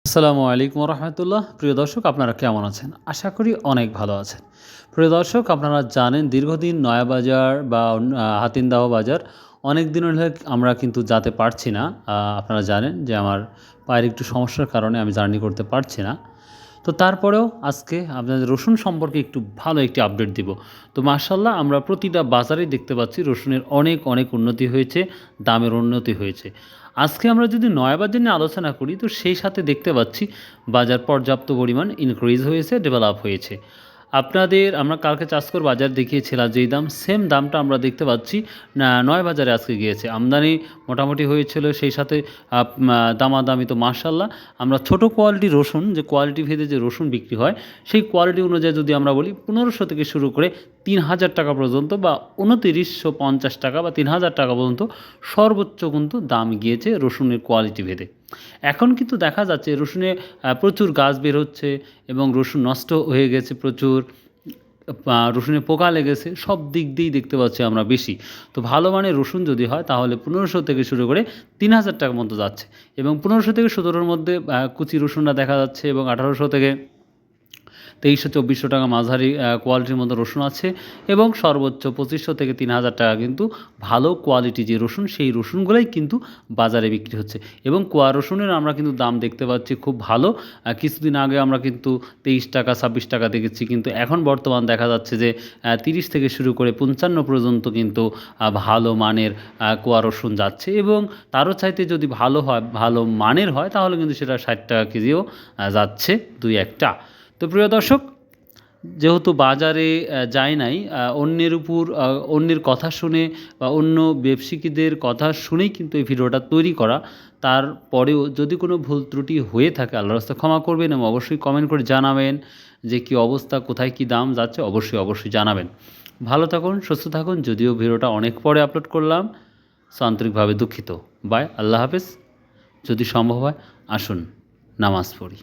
আসসালামু আলাইকুম রহমতুল্লাহ। প্রিয় দর্শক, আপনারা কেমন আছেন? আশা করি অনেক ভালো আছেন। প্রিয় দর্শক, আপনারা জানেন দীর্ঘদিন নয়াবাজার বা হাতিনদাহ বাজার অনেক দিন হলে আমরা কিন্তু যেতে পারছি না। আপনারা জানেন যে আমার পায়ের একটু সমস্যার কারণে আমি জার্নি করতে পারছি না। তো তারপরেও আজকে আপনাদের রসুন সম্পর্কে একটু ভালো একটি আপডেট দিব। তো মাশাআল্লাহ, আমরা প্রতিটা বাজারেই দেখতে পাচ্ছি রসুনের অনেক অনেক উন্নতি হয়েছে, দামের উন্নতি হয়েছে। আজকে আমরা যদি নয়াবাজার নিয়ে আলোচনা করি, তো সেই সাথে দেখতে পাচ্ছি বাজার পর্যাপ্ত পরিমাণ ইনক্রিজ হয়েছে, ডেভেলপ হয়েছে। আমরা কালকে চাষকর বাজার দেখিয়েছিলাম, যেই দাম সেম দামটা আমরা দেখতে পাচ্ছি না নয় বাজারে আজকে গিয়েছে। আমদানি মোটামুটি হয়েছিল, সেই সাথে দামাদামি তো মাশাআল্লাহ। আমরা ছোট কোয়ালিটির রসুন, যে কোয়ালিটি ভেদে যে রসুন বিক্রি হয়, সেই কোয়ালিটি অনুযায়ী যদি আমরা বলি 1500 থেকে শুরু করে 3000 টাকা পর্যন্ত, বা 2950 টাকা বা 3000 টাকা পর্যন্ত সর্বোচ্চ কিন্তু দাম গিয়েছে রসুনের কোয়ালিটি ভেদে। এখন কিন্তু দেখা যাচ্ছে রসুনে প্রচুর গাছ বের হচ্ছে এবং রসুন নষ্ট হয়ে গেছে প্রচুর, রসুনে পোকা লেগেছে, সব দিক দিয়েই দেখতে পাচ্ছি আমরা বেশি। তো ভালো মানের রসুন যদি হয় তাহলে 1500 থেকে শুরু করে 3000 টাকার মতো যাচ্ছে, এবং 1500 থেকে 1700-র মধ্যে কুচি রসুনটা দেখা যাচ্ছে, এবং 1800 থেকে 2300-2400 টাকা মাঝারি কোয়ালিটির মতো রসুন আছে, এবং সর্বোচ্চ 2500 থেকে 3000 টাকা কিন্তু ভালো কোয়ালিটি যে রসুন, সেই রসুনগুলোই কিন্তু বাজারে বিক্রি হচ্ছে। এবং কোয়া রসুনের আমরা কিন্তু দাম দেখতে পাচ্ছি খুব ভালো। কিছুদিন আগে আমরা কিন্তু 23 টাকা 26 টাকা দেখেছি, কিন্তু এখন বর্তমান দেখা যাচ্ছে যে 30 থেকে শুরু করে 55 পর্যন্ত কিন্তু ভালো মানের কোয়া রসুন যাচ্ছে, এবং তারও চাইতে যদি ভালো হয়, ভালো মানের হয়, তাহলে কিন্তু সেটা 60 টাকা কেজিও যাচ্ছে দুই একটা। তো প্রিয় দর্শক, যেহেতু বাজারে যাই নাই, অন্যের কথা শুনে বা অন্য ব্যবসায়ীদের কথা শুনেই কিন্তু এই ভিডিওটা তৈরি করা। তারপরেও যদি কোনো ভুল ত্রুটি হয়ে থাকে, আল্লাহর রাস্তায় ক্ষমা করবেন, এবং অবশ্যই কমেন্ট করে জানাবেন যে কী অবস্থা, কোথায় কী দাম যাচ্ছে, অবশ্যই জানাবেন। ভালো থাকুন, সুস্থ থাকুন। যদিও ভিডিওটা অনেক পরে আপলোড করলাম, সো আন্তরিকভাবে দুঃখিত। বাই, আল্লাহ হাফেজ। যদি সম্ভব হয় আসুন নামাজ পড়ি।